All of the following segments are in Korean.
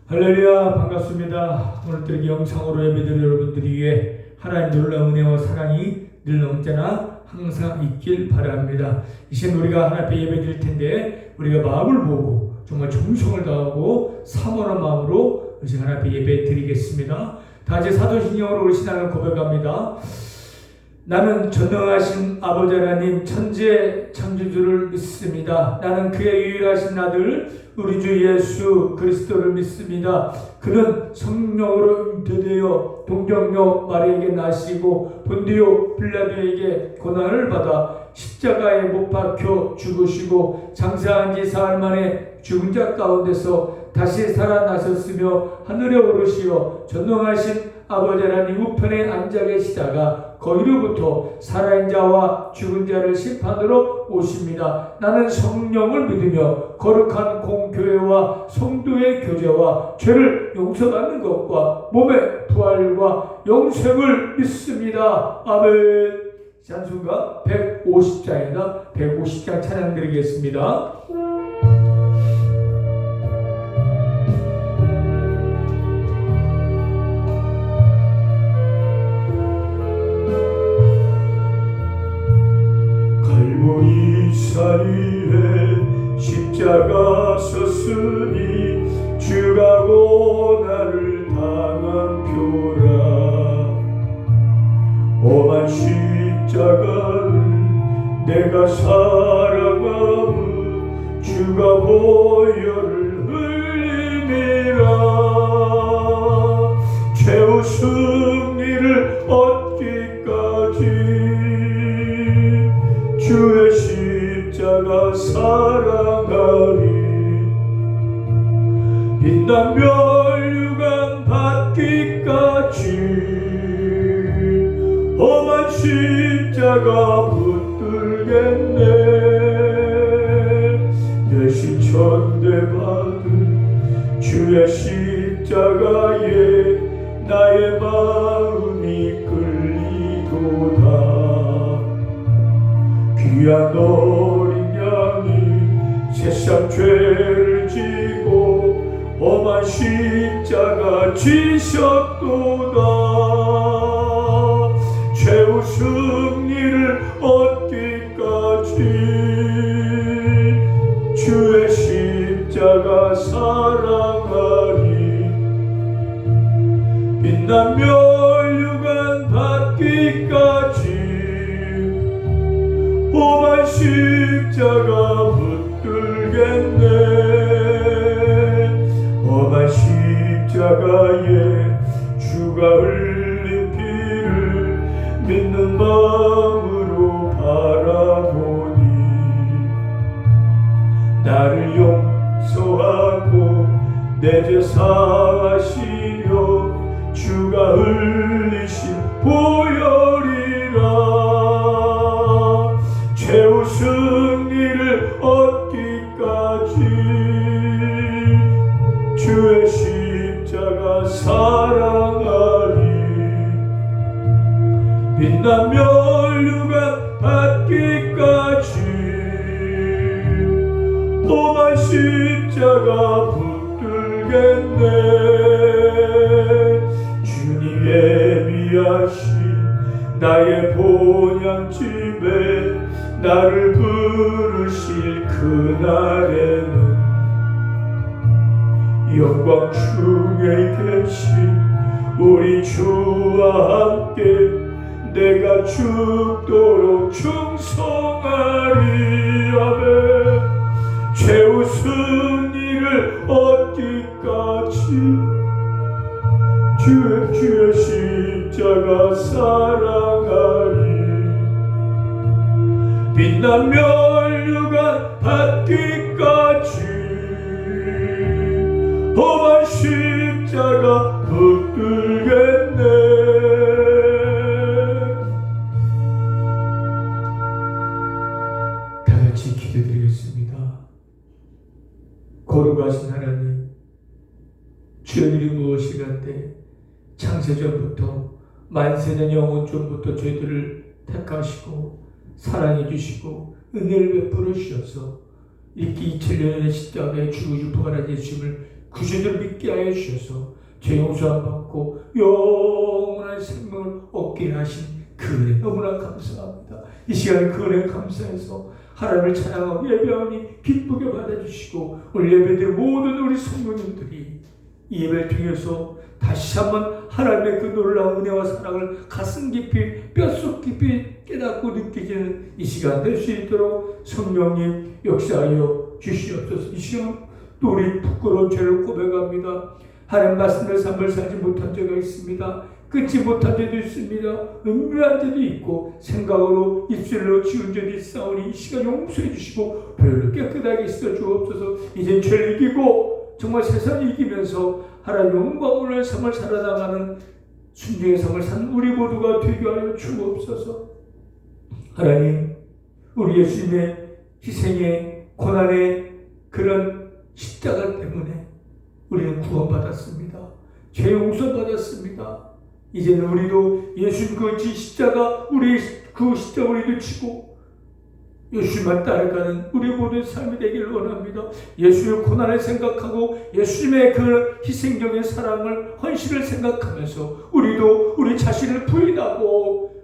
할렐루야, 반갑습니다. 오늘도 영상으로 예배드리는 여러분들에게 하나님 놀라운 은혜와 사랑이 늘 언제나 항상 있길 바랍니다. 이 시간 우리가 하나님 앞에 예배드릴 텐데 우리가 마음을 보고 정말 정성을 다하고 사모하는 마음으로 우리 하나님 앞에 예배드리겠습니다. 다 같이 사도신경으로 우리 신앙을 고백합니다. 나는 전능하신 아버지 하나님 천지의 창조주를 믿습니다. 나는 그의 유일하신 아들 우리 주 예수 그리스도를 믿습니다. 그는 성령으로 잉태되어 동정녀 마리아에게 나시고 본디오 빌라도에게 고난을 받아 십자가에 못 박혀 죽으시고 장사한 지 사흘 만에 죽은 자 가운데서 다시 살아나셨으며 하늘에 오르시어 전능하신 아버지 하나님 우편에 앉아 계시다가 거기로부터 살아있는 자와 죽은 자를 심판으로 오십니다. 나는 성령을 믿으며 거룩한 공교회와 성도의 교제와 죄를 용서받는 것과 몸의 부활과 영생을 믿습니다. 아멘. 찬송가 150장이다. 150장 찬양 드리겠습니다. 자리에 십자가 섰으니 주가 고난을 당한 표라. 오만 십자가를 내가 사랑하며 주가 보혈을 흘리니라. 최후 승리를 얻기까지 주의 십자가 사랑하리. 빛난 멸류관 받기까지 험한 십자가 붙들겠네. 대신 천대받은 주의 십자가에 나의 마음이 끌리도다. 귀한 어린 양이 세상 죄를 지고 험한 십자가 지셨도다. 최후 승리를 얻기까지 주의 십자가 사랑하리. 빛난 멸류관 받기까지 험한 십자가 붙들겠네. 험한 십자가에 주가 흘린 피를 믿는 마음으로 바라보니 나를 용서하고 내 죄 사하시려 주가 흘리신 보혈이라. 최후 승리를 얻기까지 주의 십자가 사랑하리. 빛난 멸류관 받기까지 험한 십자가 붙들겠네. 주님 예비하신 나의 본향집에 나를 부르실 그날에는 영광 중에 계신 우리 주와 함께 내가 죽도록 충성하리. 아멘. 최후 승리를 얻기까지 주의 십자가 사랑하리. 빛난 멸류관 받기까지 험한 십자가 붙들겠네. 다 같이 기도드리겠습니다. 거룩하신 하나님, 주의 이름이 무엇이간데 창세전부터 만세전 영원전부터 저희들을 택하시고 사랑해 주시고 은혜를 베풀어 주셔서 이렇게 2000년의 십자가에 죽으시고 부활한 예수님을 구주를 믿게 하여 주셔서 죄 용서함 받고 영원한 생명을 얻게 하신 그 은혜 너무나 감사합니다. 이 시간에 그 은혜 감사해서 하나님을 찬양하고 예배하니 기쁘게 받아주시고 오늘 예배드린 모든 우리 성도님들이 이 예배를 통해서 다시 한번 하나님의 그 놀라운 은혜와 사랑을 가슴 깊이 뼛속 깊이 깨닫고 느끼는 이 시간 될 수 있도록 성령님 역사하여 주시옵소서. 이 시간 또 우리 부끄러운 죄를 고백합니다. 하나님 말씀을 삶을 살지 못한 죄가 있습니다. 끊지 못한 죄도 있습니다. 은밀한 죄도 있고 생각으로 입술로 지은 죄도 있사오니 이 시간 용서해 주시고 별로 깨끗하게 씻어 주옵소서. 이젠 죄를 이기고 정말 세상을 이기면서 하나님 영광을 삶을 살아나가는 순종의 삶을 사는 우리 모두가 되게 하여 주옵소서. 하나님, 우리 예수님의 희생의 고난의 그런 십자가 때문에 우리는 구원받았습니다. 죄 용서받았습니다. 이제는 우리도 예수님 그 십자가 우리 그 십자가 우리도 지고 예수님만 따라가는 우리 모든 삶이 되기를 원합니다. 예수님의 고난을 생각하고 예수님의 그 희생적인 사랑을 헌신을 생각하면서 우리도 우리 자신을 부인하고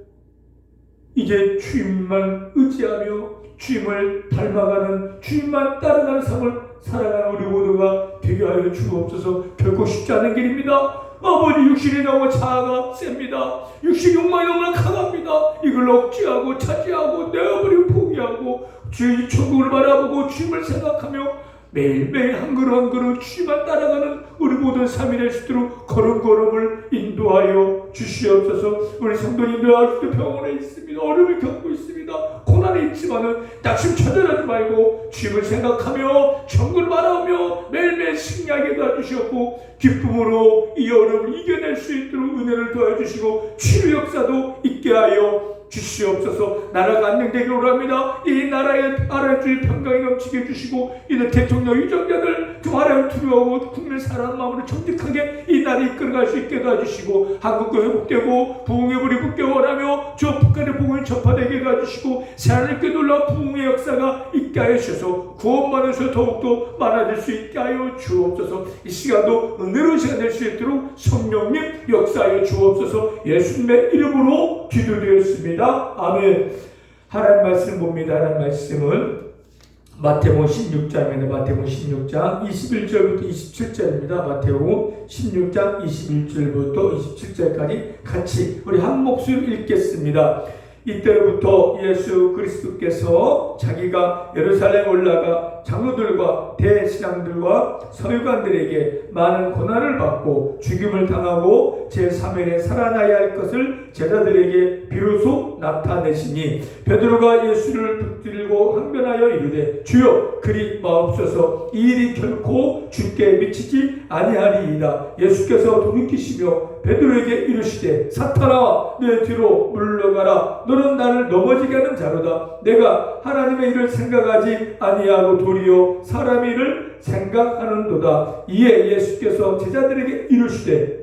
이제 주님만 의지하며 주님을 닮아가는 주님만 따라가는 삶을 살아가는 우리 모두가 되게 하여 주옵소서. 결코 쉽지 않은 길입니다. 아버지, 육신이 너무 자아가 셉니다. 육신 욕망이 너무나 강합니다. 이걸 억제하고 차지하고 내어버리고 포기하고 주의 천국을 바라보고 주님을 생각하며 매일매일 한 걸음 한 걸음 주님만 따라가는 우리 모든 삶이 될 수 있도록 걸음걸음을 인도하여 주시옵소서. 우리 성도님들 아직도 병원에 있습니다. 어려움을 겪고 있습니다. 고난이 있지만은 낙심초절하지 말고 주님을 생각하며 천국을 바라보며 매일매일 승리하게 도와주시옵고 기쁨으로 이 어려움을 이겨낼 수 있도록 은혜를 도와주시고 치유 역사도 있게 하여 주시옵소서. 나라가 안정되기를 원합니다. 이 나라의 주의 평강이 넘치게 해주시고 이들 대통령 유정자들 그 하나님 두려워하고 국민을 사랑하는 마음으로 정직하게 이 나라를 이끌어갈 수 있게 도와주시고 한국도 회복되고 부흥의 불이 붙게 원하며 저 북한의 복음이 전파되게 도와주시고 새하늘께 놀라운 부흥의 역사가 있게 하여 주셔서 구원받는 수 더욱더 많아질 수 있게 하여 주옵소서. 이 시간도 은혜로운 시간 될 수 있도록 성령님 역사하여 주옵소서. 예수님의 이름으로 기도드렸습니다. 아멘. 하나님 말씀 봅니다. 하나님 말씀은 마태복음 16장입니다. 마태복음 16장 21절부터 27절입니다. 마태복음 16장 21절부터 27절까지 같이 우리 한 목소리 읽겠습니다. 이때부터 예수 그리스도께서 자기가 예루살렘 올라가 장로들과 대신앙들과 서기관들에게 많은 고난을 받고 죽임을 당하고 제3일에 살아나야 할 것을 제자들에게 비로소 나타내시니 베드로가 예수를 붙들고 항변하여 이르되 주여 그리 마옵소서. 이 일이 결코 주께 미치지 아니하리이다. 예수께서 돌이키시며 베드로에게 이르시되 사탄아 내 뒤로 물러가라. 너는 나를 넘어지게 하는 자로다. 내가 하나님의 일을 생각하지 아니하고 도리어 사람의 일을 생각하는도다. 이에 예수께서 제자들에게 이르시되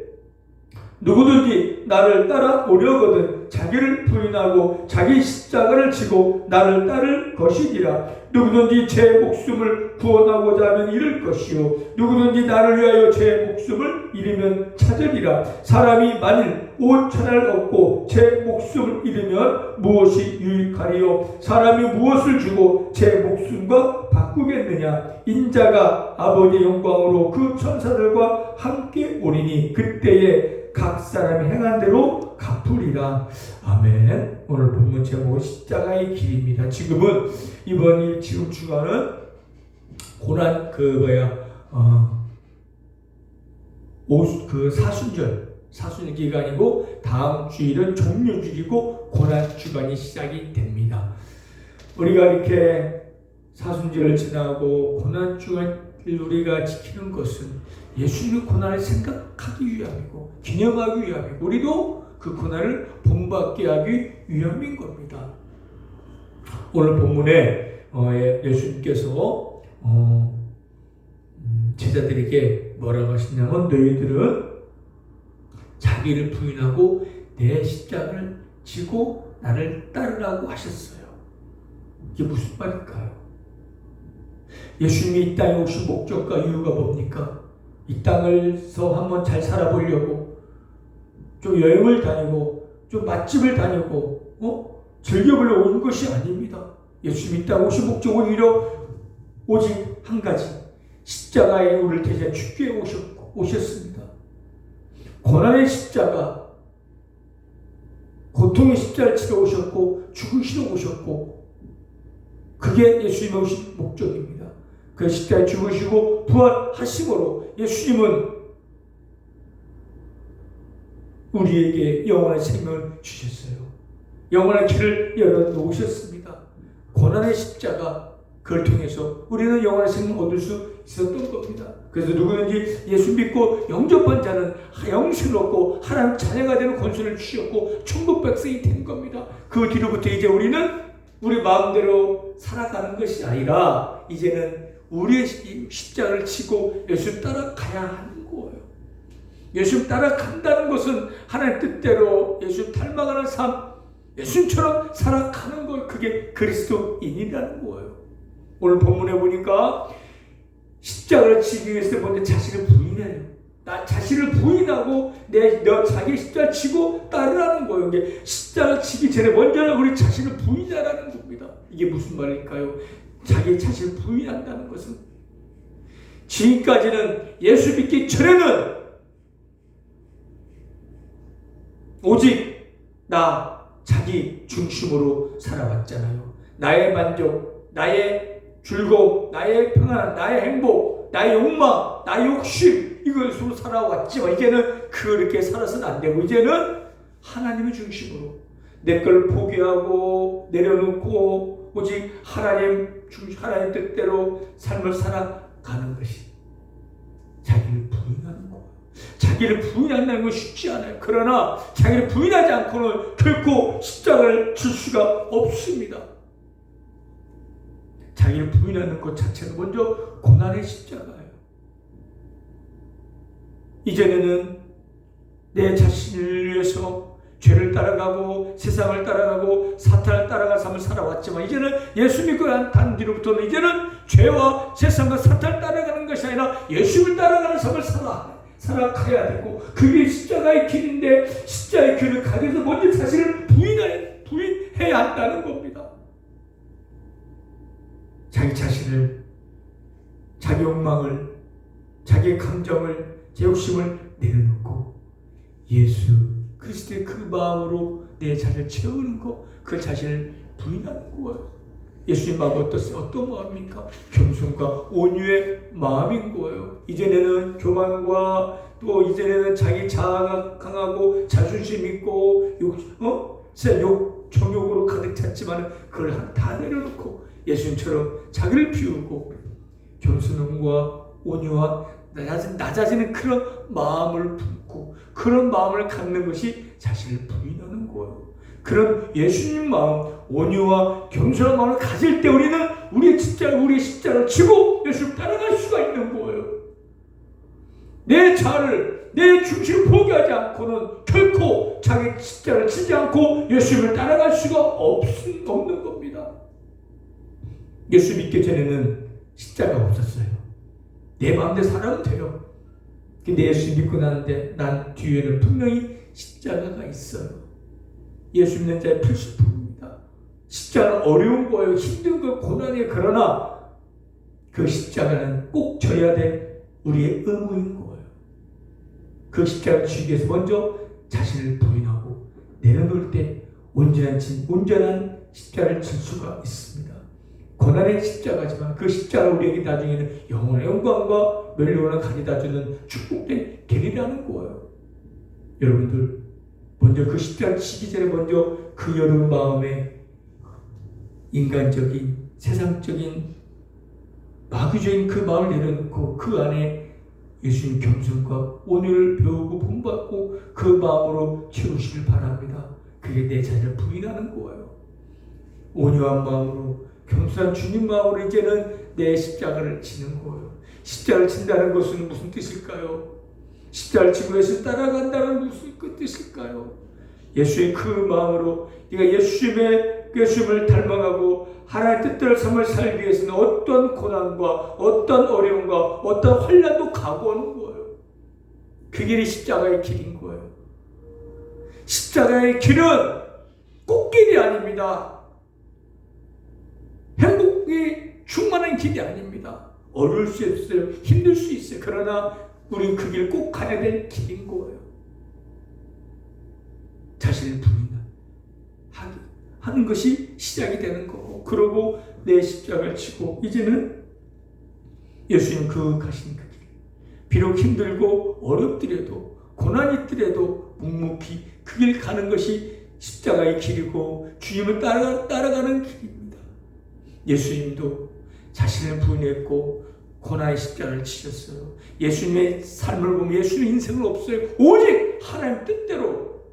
누구든지 나를 따라오려거든 자기를 부인하고 자기 십자가를 지고 나를 따를 것이니라. 누구든지 제 목숨을 구원하고자 하면 잃을 것이요 누구든지 나를 위하여 제 목숨을 잃으면 찾으리라. 사람이 만일 5천을 얻고 제 목숨을 잃으면 무엇이 유익하리요? 사람이 무엇을 주고 제 목숨과 바꾸겠느냐? 인자가 아버지의 영광으로 그 천사들과 함께 오리니 그때에 각 사람이 행한 대로 갚으리라. 아멘. 오늘 본문 제목은 십자가의 길입니다. 지금 주간은 고난 사순절 기간이고 다음 주일은 종료주일이고 고난 주간이 시작이 됩니다. 우리가 이렇게 사순절을 지나고 고난 주간을 우리가 지키는 것은 예수님의 고난을 생각하기 위함이고 기념하기 위함이고 우리도 그 고난을 본받게 하기 위함인 겁니다. 오늘 본문에 예수님께서 제자들에게 뭐라고 하시냐면 너희들은 자기를 부인하고 내 십자가를 지고 나를 따르라고 하셨어요. 이게 무슨 말일까요? 예수님이 이 땅에 오신 목적과 이유가 뭡니까? 이 땅을서 한번 잘 살아보려고 좀 여행을 다니고 좀 맛집을 다니고 즐겨보려고 온 것이 아닙니다. 예수님이 이 땅 오신 목적은 오직 한 가지, 십자가에 우리를 대신 죽게 오셨습니다. 고난의 십자가, 고통의 십자가를 치러 오셨고 죽으시러 오셨고, 그게 예수님의 오신 목적입니다. 그 십자가에 죽으시고 부활하심으로 예수님은 우리에게 영원한 생명을 주셨어요. 영원한 길을 열어놓으셨습니다. 고난의 십자가, 그걸 통해서 우리는 영원한 생명을 얻을 수 있었던 겁니다. 그래서 누구든지 예수 믿고 영접한 자는 영생을 얻고 하나님 자녀가 되는 권세를 주셨고 천국 백성이 된 겁니다. 그 뒤로부터 이제 우리는 우리 마음대로 살아가는 것이 아니라 이제는 우리의 십자가를 치고 예수 따라가야 하는 거예요. 예수 따라간다는 것은 하나님 뜻대로 예수 닮아가는 삶, 예수님처럼 살아가는 것, 그게 그리스도인이라는 거예요. 오늘 본문에 보니까 십자가를 지기 위해서 먼저 자신을 부인해요. 자신을 부인하고 자기 십자가를 치고 따르라는 거예요. 이게 십자가를 치기 전에 먼저 우리 자신을 부인하라는 겁니다. 이게 무슨 말일까요? 자기 자신을 부인한다는 것은 지금까지는 예수 믿기 전에는 오직 자기 중심으로 살아왔잖아요. 나의 만족, 나의 즐거움, 나의 평안, 나의 행복, 나의 욕망, 나의 욕심, 이것으로 살아왔지만 이제는 그렇게 살아서는 안 되고 이제는 하나님의 중심으로 내 걸 포기하고 내려놓고 오직 하나님 뜻대로 삶을 살아가는 것이 자기를 부인하는 거예요. 자기를 부인한다는 건 쉽지 않아요. 그러나 자기를 부인하지 않고는 결코 십자가를 칠 수가 없습니다. 자기를 부인하는 것 자체가 먼저 고난의 십자가예요. 이전에는 내 자신을 위해서 죄를 따라가고 세상을 따라가고 사탄을 따라가는 삶을 살아왔지만 이제는 예수 믿고 난 뒤로부터는 이제는 죄와 세상과 사탄을 따라가는 것이 아니라 예수를 따라가는 삶을 살아가야 되고, 그게 십자가의 길인데 십자가의 길을 가기 위해서 먼저 자신을 부인해야 한다는 겁니다. 자기 자신을, 자기 욕망을, 자기 감정을, 제 욕심을 내려놓고 예수 그리스도의 그 마음으로 내 자신을 채우는 것, 그 자신을 부인하는 거예요. 예수님 마음은 어떤 마음입니까? 겸손과 온유의 마음인 거예요. 이전에는 교만과 또 이전에는 자기 자아가 강하고 자존심 있고 정욕으로 가득 찼지만 그걸 다 내려놓고 예수님처럼 자기를 비우고 겸손함과 온유와 나 자신은 그런 마음을 품고 그런 마음을 갖는 것이 자신을 부인하는 거예요. 그런 예수님 마음, 온유와 겸손한 마음을 가질 때 우리는 우리의 십자가를 치고 예수를 따라갈 수가 있는 거예요. 내 자아를, 내 중심을 포기하지 않고는 결코 자기 십자가를 치지 않고 예수님을 따라갈 수가 없는 겁니다. 예수 믿기 전에는 십자가가 없었어요. 내 마음대로 살아도 돼요. 근데 예수 믿고 난 뒤에는 분명히 십자가가 있어요. 예수 믿는 자의 필수품입니다. 십자가는 어려운 거예요. 힘든 거, 고난이에요. 그러나 그 십자가는 꼭 져야 될 우리의 의무인 거예요. 그 십자가를 지기 위해서 먼저 자신을 부인하고 내려놓을 때 온전한 십자가를 질 수가 있습니다. 고난의 십자가지만 그 십자가 우리에게 나중에는 영원의 영광과 멸류관을 가져다 주는 축복된 길이라는 거예요. 여러분들 먼저 그 십자가를 치기 전에 먼저 그 여러분 마음에 인간적인 세상적인 마귀적인 그 마음을 내려놓고 그 안에 예수님 겸손과 온유를 배우고 본받고 그 마음으로 채우시길 바랍니다. 그게 내 자신을 부인하는 거예요. 온유한 마음으로 겸손한 주님 마음으로 이제는 내 십자가를 지는 거예요. 십자가를 진다는 것은 무슨 뜻일까요? 십자가를 지고 예수 따라간다는 무슨 뜻일까요? 예수의 그 마음으로 네가 예수님을 닮아가고 하나님의 뜻대로 삶을 살기 위해서는 어떤 고난과 어떤 어려움과 어떤 환난도 각오하는 거예요. 그 길이 십자가의 길인 거예요. 십자가의 길은 꽃길이 아닙니다. 행복이 충만한 길이 아닙니다. 어려울 수 있어요. 힘들 수 있어요. 그러나 우리는 그 길 꼭 가야 될 길인 거예요. 자신을 부인하는 것이 시작이 되는 거고, 그러고 내 십자가를 지고 이제는 예수님 그 가신 그 길, 비록 힘들고 어렵더라도 고난이 있더라도 묵묵히 그 길 가는 것이 십자가의 길이고 주님을 따라가는 길입니다. 예수님도 자신을 부인했고 고난의 십자가를 지셨어요. 예수님의 삶을 보면 예수님의 인생은 없어요. 오직 하나님 뜻대로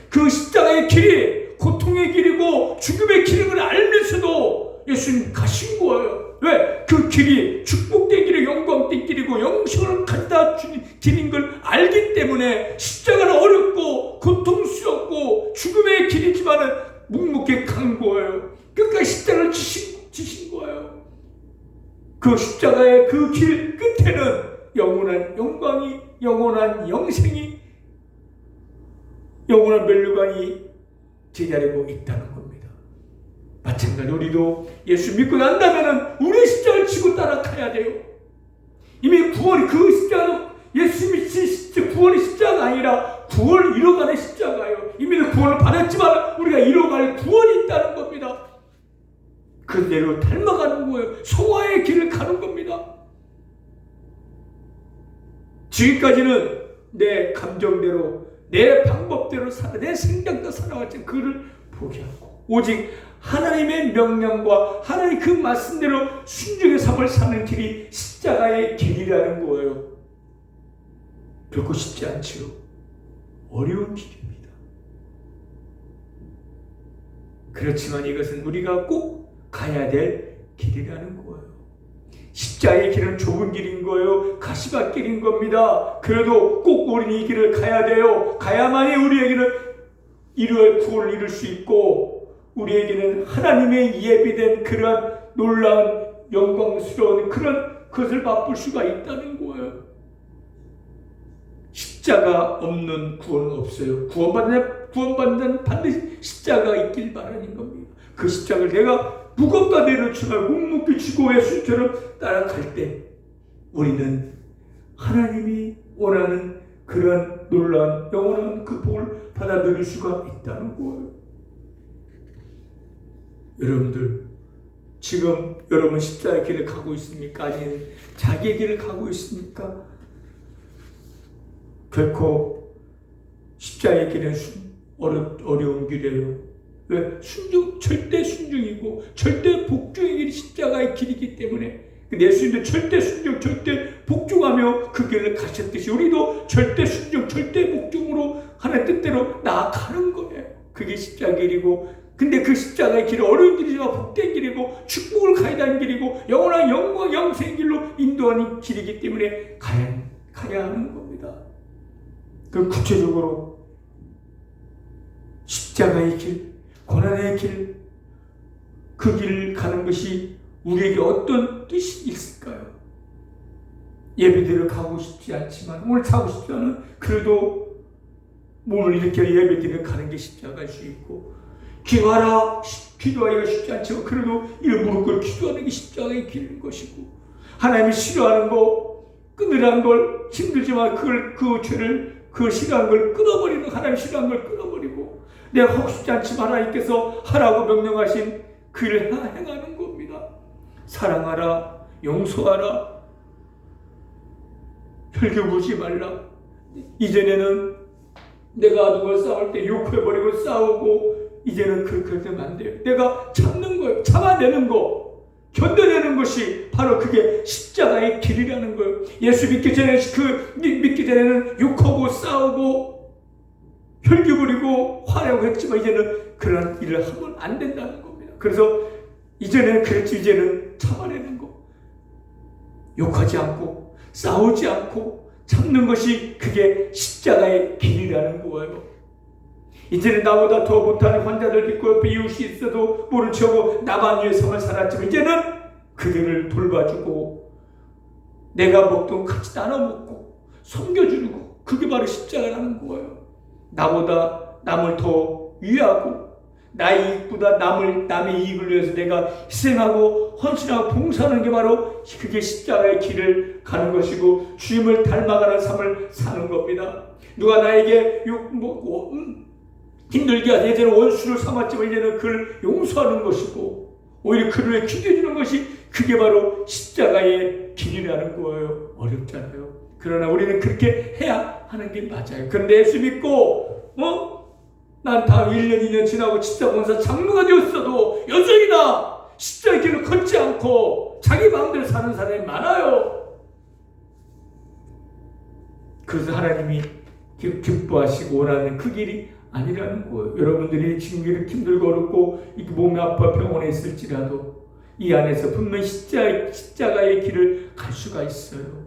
그 십자가의 길이 고통의 길이고 죽음의 길인 걸 알면서도 예수님 가신 거예요. 왜? 그 길이 축복된 길이고 영광된 길이고 영생을 갖다 주는 길인 걸 알기 때문에 십자가는 어렵고 고통스럽고 죽음의 길이지만은 묵묵히 간 거예요. 끝까지 십자가를 지신 거예요. 그 십자가의 그 길 끝에는 영원한 영광이, 영원한 영생이, 영원한 멸류관이 기다리고 있다는 겁니다. 마찬가지로 우리도 예수 믿고 난다면은 우리 십자가를 지고 따라가야 돼요. 이미 구원이 그 십자가는 예수님이 진 구원의 십자가가 아니라 구원을 이뤄가는 십자가예요. 이미 구원을 받았지만 우리가 이뤄갈 구원이 있다는 겁니다. 그대로 닮아가는 거예요. 소화의 길을 가는 겁니다. 지금까지는 내 감정대로 내 방법대로 내 생각대로 살아왔지만 그를 포기하고 오직 하나님의 명령과 하나님 그 말씀대로 순종의 삶을 사는 길이 십자가의 길이라는 거예요. 결코 쉽지 않지요. 어려운 길입니다. 그렇지만 이것은 우리가 꼭 가야 될 길이라는 거예요. 십자가의 길은 좁은 길인 거예요. 가시밭길인 겁니다. 그래도 꼭 우리는 이 길을 가야 돼요. 가야만이 우리에게는 이루어질 구원을 이룰 수 있고 우리에게는 하나님의 예비된 그러한 놀라운 영광스러운 그런 것을 맛볼 수가 있다는 거예요. 십자가 없는 구원은 없어요. 구원받는 반드시 십자가가 있길 바라는 겁니다. 그 십자가를 내가 무겁다 내려치고 묵묵히 지고 예수처럼 따라갈 때 우리는 하나님이 원하는 그런 놀라운 영원한 그 복을 받아 누릴 수가 있다는 거예요. 여러분들 지금 여러분 십자가의 길을 가고 있습니까? 아니면 자기의 길을 가고 있습니까? 결코 십자가의 길은 어려운 길이에요. 왜? 절대 순종이고 절대 복종의 길이 십자가의 길이기 때문에 예수님도 절대 순종, 절대 복종하며 그 길을 가셨듯이 우리도 절대 순종, 절대 복종으로 하나님 뜻대로 나아가는 거예요. 그게 십자가의 길이고 근데 그 십자가의 길은 어려운 길이지만 복된 길이고 축복을 가야 하는 길이고 영원한 영광, 영생의 길로 인도하는 길이기 때문에 가야 하는 겁니다. 그럼 구체적으로 십자가의 길, 고난의 길, 그 길을 가는 것이 우리에게 어떤 뜻이 있을까요? 예배드리러 가고 싶지 않지만 오늘 가고 싶지 않은 그래도 몸을 일으켜 예배드리러 가는 게 십자가일 수 있고 기도하라 기도하기가 쉽지 않지만 그래도 이 무릎 꿇고 기도하는 게 십자가의 길인 것이고 하나님이 싫어하는 거 끊으라는 걸 힘들지만 그 죄를 그 싫어하는 걸 끊어버리는 하나님 싫어하는 걸 끊어버리고 내가 하고 싶지 않지만 하나님께서 하라고 명령하신 그 일을 행하는 겁니다. 사랑하라, 용서하라, 혈교부지 말라. 이전에는 내가 누굴 싸울 때 욕해버리고 싸우고 이제는 그렇게 되면 안 돼요. 내가 참는 거예요. 참아내는 거, 견뎌내는 것이 바로 그게 십자가의 길이라는 거예요. 예수 믿기 전에는 욕하고 싸우고 혈기 부리고 화내고 했지만 이제는 그런 일을 하면 안 된다는 겁니다. 그래서 이전에는 그랬지 이제는 참아내는 거, 욕하지 않고 싸우지 않고 참는 것이 그게 십자가의 길이라는 거예요. 이제는 나보다 더 못하는 환자들 있고 옆에 이웃이 있어도 모른 척하고 나만 위해서만 살았지만 이제는 그들을 돌봐주고 내가 먹던 같이 나눠 먹고 섬겨주고 그게 바로 십자가라는 거예요. 나보다 남을 더 위하고 나의 이익보다 남의 이익을 위해서 내가 희생하고 헌신하고 봉사하는 게 바로 그게 십자가의 길을 가는 것이고 주님을 닮아가는 삶을 사는 겁니다. 누가 나에게 힘들게 하서 예전에 원수를 삼았지만 이제는 그를 용서하는 것이고 오히려 그를 위해 기도해 주는 것이 그게 바로 십자가의 길이라는 거예요. 어렵잖아요. 그러나 우리는 그렇게 해야 하는 게 맞아요. 그런데 예수 믿고 난 다음 1년 2년 지나고 십자가원사 장로가 되었어도 여전히나 십자가의 길을 걷지 않고 자기 마음대로 사는 사람이 많아요. 그래서 하나님이 기뻐하시고 원하는 그 길이 아니라는 거예요. 여러분들이 지금 이렇게 힘들고 어렵고 몸이 아파 병원에 있을지라도 이 안에서 분명히 십자가의 길을 갈 수가 있어요.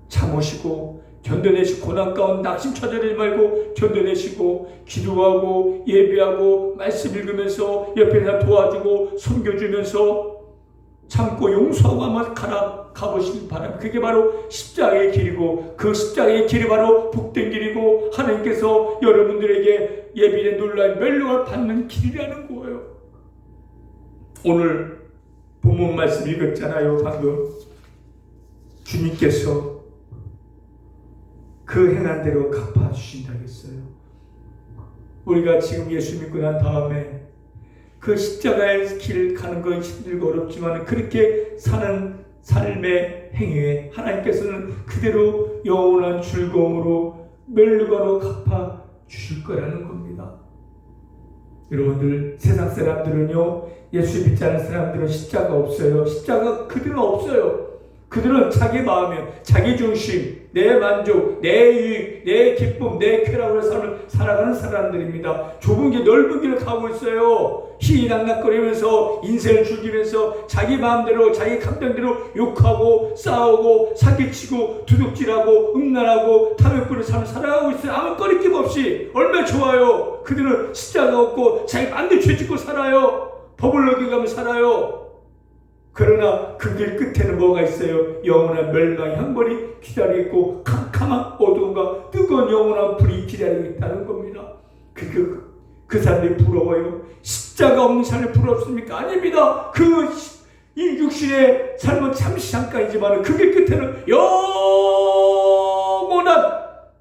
참으시고 견뎌내시고 고난 가운데 낙심처절하지 말고 견뎌내시고 기도하고 예배하고 말씀 읽으면서 옆에 다 도와주고 섬겨주면서 참고 용서하고 한번 가보시길 바랍니다. 그게 바로 십자가의 길이고 그 십자가의 길이 바로 복된 길이고 하나님께서 여러분들에게 예비된 놀라운 멸류관을 받는 길이라는 거예요. 오늘 본문 말씀 읽었잖아요. 방금 주님께서 그 행한 대로 갚아주신다고 했어요. 우리가 지금 예수 믿고 난 다음에 그 십자가의 길 가는 건 힘들고 어렵지만 그렇게 사는 삶의 행위에 하나님께서는 그대로 영원한 즐거움으로 멸류관으로 갚아주실 거라는 겁니다. 여러분들 세상 사람들은요 예수 믿지 않는 사람들은 십자가 없어요. 십자가 그들은 없어요. 그들은 자기 마음이요 자기 중심 내 만족, 내 유익, 내 기쁨, 내 쾌락으로 삶을 살아가는 사람들입니다. 좁은 길, 넓은 길을 가고 있어요. 희희낙낙거리면서 인생을 즐기면서 자기 마음대로, 자기 감정대로 욕하고 싸우고 사기치고 두둑질하고 음란하고 탐욕부를 삶을 살아가고 있어요. 아무 꺼리낌 없이 얼마나 좋아요. 그들은 십자가 없고 자기 마음대로 죄짓고 살아요. 법을 어겨가며 살아요. 그러나 그 길 끝에는 뭐가 있어요? 영원한 멸망의 형벌이 기다리고 있고 캄캄한 어두움과 뜨거운 영원한 불이 기다리고 있다는 겁니다. 그 사람들이 부러워요. 십자가 없는 삶이 부럽습니까? 아닙니다. 이 육신의 삶은 잠시 잠깐이지만 그 길 끝에는 영원한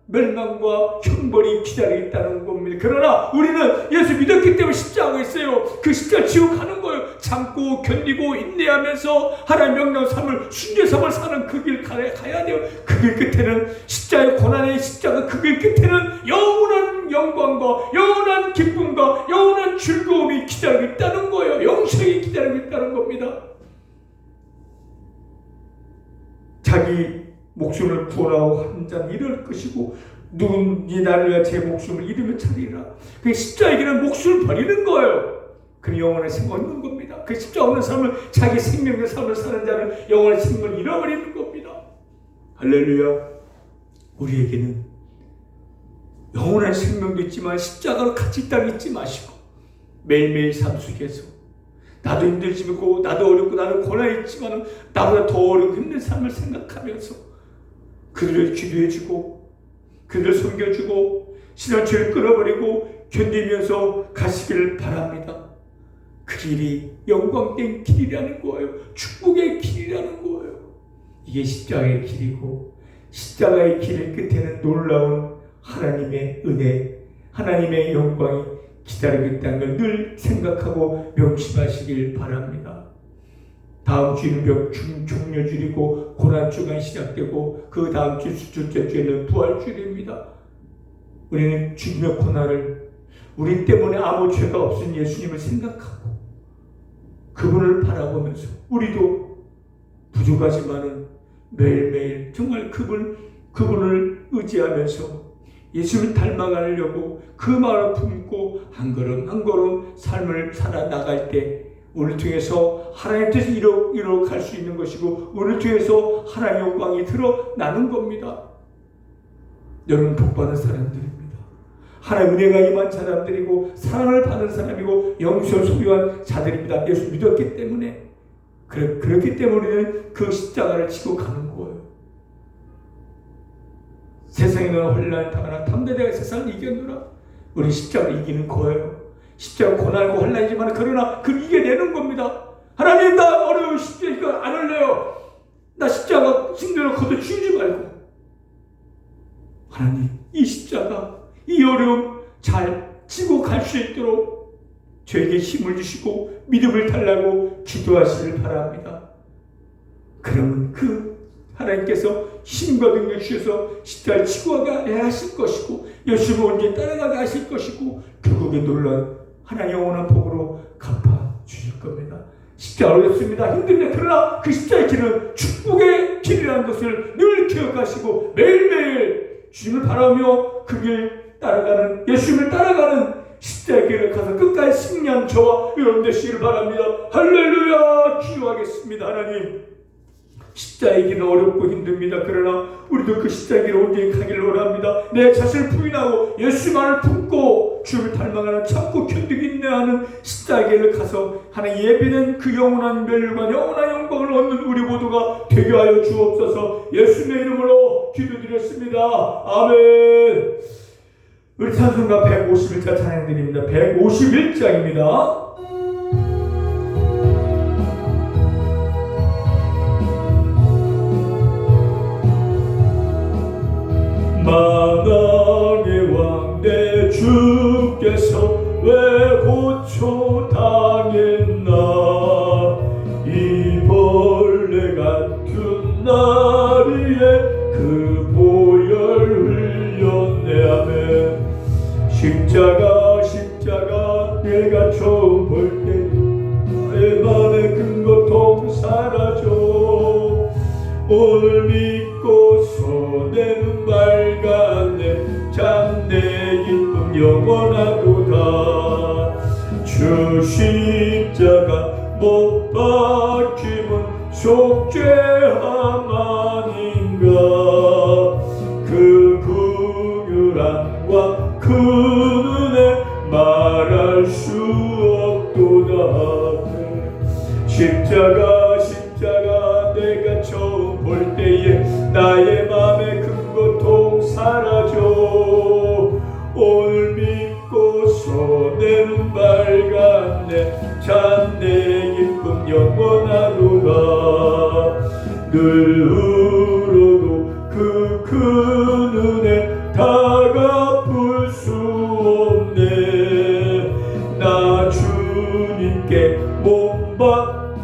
멸망과 형벌이 기다리고 있다는 겁니다. 그러나 우리는 예수 믿었기 때문에 십자가가 있어요. 그 십자가 지고 가는 거예요. 참고 견디고 인내하면서 하나님의 명령 삶을 순교 삶을 사는 그 길 가야 돼요. 그 길 끝에는 십자가의 고난의 십자가 그 길 끝에는 영원한 영광과 영원한 기쁨과 영원한 즐거움이 기다리고 있다는 거예요. 영생이 기다리고 있다는 겁니다. 자기 목숨을 구원하고 한 자는 이럴 것이고 누군지 나를 위하여 제 목숨을 잃으면 차리라. 그 십자가의 길은 목숨을 버리는 거예요. 그 영원한 생명 얻는 겁니다. 그 십자가 없는 삶을 자기 생명의 삶을 사는 자는 영원한 생명을 잃어버리는 겁니다. 할렐루야. 우리에게는 영원한 생명도 있지만 십자가로 같이 땅 잊지 마시고 매일매일 삶 속에서 나도 힘들지고 나도 어렵고 나도 고난이 있지만 나보다 더 어렵고 힘든 삶을 생각하면서 그들을 기도해주고 그들을 섬겨주고 신앙처를 끌어버리고 견디면서 가시기를 바랍니다. 그 길이 영광된 길이라는 거예요. 축복의 길이라는 거예요. 이게 십자가의 길이고 십자가의 길 끝에는 놀라운 하나님의 은혜, 하나님의 영광이 기다리고 있다는 걸 늘 생각하고 명심하시길 바랍니다. 다음 주는 종료주일이고 고난주가 시작되고 그 다음 주 둘째 주에는 부활주일입니다. 우리는 죽음의 고난을 우리 때문에 아무 죄가 없은 예수님을 생각하고 그분을 바라보면서 우리도 부족하지만은 매일매일 정말 그분을 의지하면서 예수님을 닮아가려고 그 마음을 품고 한 걸음 한 걸음 삶을 살아나갈 때 우리를 통해서 하나님의 뜻을 이뤄갈 수 있는 것이고 우리를 통해서 하나님의 영광이 드러나는 겁니다. 여러분 복받은 사람들입니다. 하나님의 은혜가 임한 사람들이고 사랑을 받은 사람이고 영생을 소유한 자들입니다. 예수 믿었기 때문에 그렇기 때문에 우리는 그 십자가를 지고 가는 거예요. 세상에는 혼란을 당하나 담대하게 세상을 이겨노라. 우리 십자가를 이기는 거예요. 십자가 고난과 혼란이지만 그러나 그 이겨내는 겁니다. 하나님, 나 어려운 십자가 이거 안 할래요. 나 십자가 힘들어 걷어치우지 말고, 하나님, 이 십자가, 이 어려움 잘 지고 갈 수 있도록 저에게 힘을 주시고 믿음을 달라고 기도하시길 바랍니다. 그러면 그 하나님께서 힘과 능력 주셔서 십자가를 지고 가게 하실 것이고, 예수님을 언제 따라가게 하실 것이고, 결국에 놀라운 하나님의 영원한 복으로 갚아 주실 겁니다. 십자가 어렵습니다. 힘든데 그러나 그 십자가의 길은 축복의 길이라는 것을 늘 기억하시고 매일매일 주님을 바라며 그 길 따라가는, 예수님을 따라가는 십자가의 길을 가서 끝까지 승리한 저와 여러분 되시기를 바랍니다. 할렐루야. 기도하겠습니다. 하나님, 십자가의 길은 어렵고 힘듭니다. 그러나 우리도 그 십자가의 길을 온전히 가기를 원합니다. 내 자신을 부인하고 예수만을 품고 주를 닮아가는, 참고 견디기 인내하는 십자가의 길을 가서 하나님 예비된 그 영원한 멸류관, 영원한 영광을 얻는 우리 모두가 되게 하여 주옵소서. 예수님의 이름으로 기도드렸습니다. 아멘. 우리 찬송가 151장 찬양드립니다. 151장입니다. 만왕의 왕 내 주께서 왜 고초당했나, 이 벌레 같은 날 위에 그 보혈 흘렸네. 아멘. 십자가 십자가 내가 처음 볼 때 나의 맘에 큰 고통 사라져. 오늘 믿고서 내 눈 밝았네. 참 내 기쁨 영원하도다. 주 십자가 못 박힘은 속죄함 아닌가. 그 긍휼함과 그 은혜 말할 수 없도다. 십자가 십자가 내가 처음 볼 때에 나의 맘에 큰 고통 사라져. 오늘 믿고서 내 눈 밝았네. 참 내 기쁨 영원하도다. 늘 울어도 그 큰 은혜 다 갚을 수 없네. 나 주님께 몸박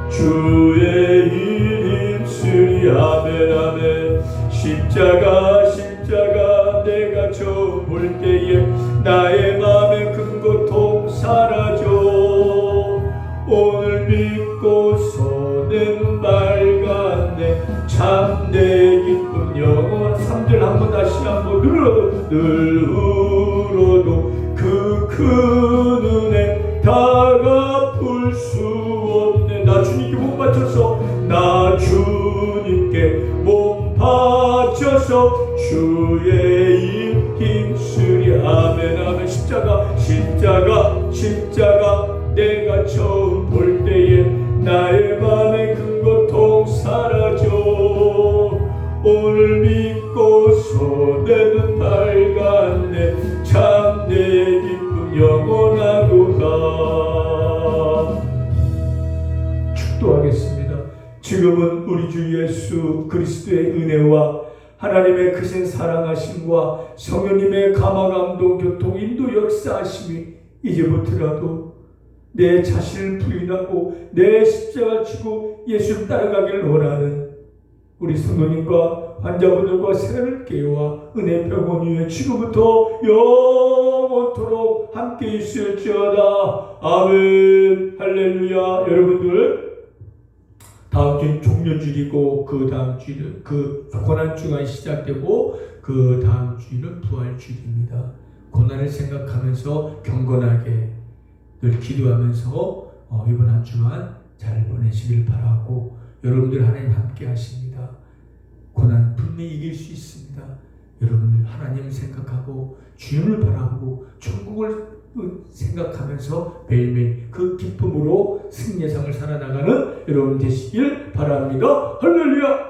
주의 일 힘쓰리. 아멘 아멘. 십자가 십자가 내가 처음 볼 때에 나의 맘에 큰 고통 사라져. 오늘 믿고서 내 눈 밝았네. 참 내 기쁨 영원. 3절 한번 다시 한번 늘 울어도 그 큰 은혜 다 갚을 수 없네. 나 주님께 몸 바쳐서, 나 주님께 몸 바쳐서 주의 일 힘쓰리. 아멘 아멘. 십자가 십자가 십자가 내가 처음 볼 때에 나의 맘에 큰 고통 사라져. 오늘 믿고서 내 눈 밝았네. 참 내 기쁨 영원하도다. 축도하겠습니다. 지금은 우리 주 예수 그리스도의 은혜와 하나님의 크신 사랑하심과 성령님의 감화 감동 교통 인도 역사하심이 이제부터라도 내 자신을 부인하고 내 십자가 지고 예수를 따라가기를 원하는 우리 성도님과 환자분들과 세례를 깨와 은혜 병원 위에 지금부터 영원토록 함께 있을지어다. 아멘. 할렐루야. 여러분들, 다음 주는 종료주일이고 그 다음 주일은 그 고난주가 시작되고 그 다음 주일은 부활주일입니다. 고난을 생각하면서 경건하게 늘 기도하면서 이번 한 주만 잘 보내시길 바라고, 여러분들 하나님 함께 하십니다. 고난 분명히 이길 수 있습니다. 여러분들 하나님을 생각하고 주님을 바라보고 천국을 생각하면서 매일매일 그 기쁨으로 승리의 삶을 살아나가는 여러분 되시길 바랍니다. 할렐루야.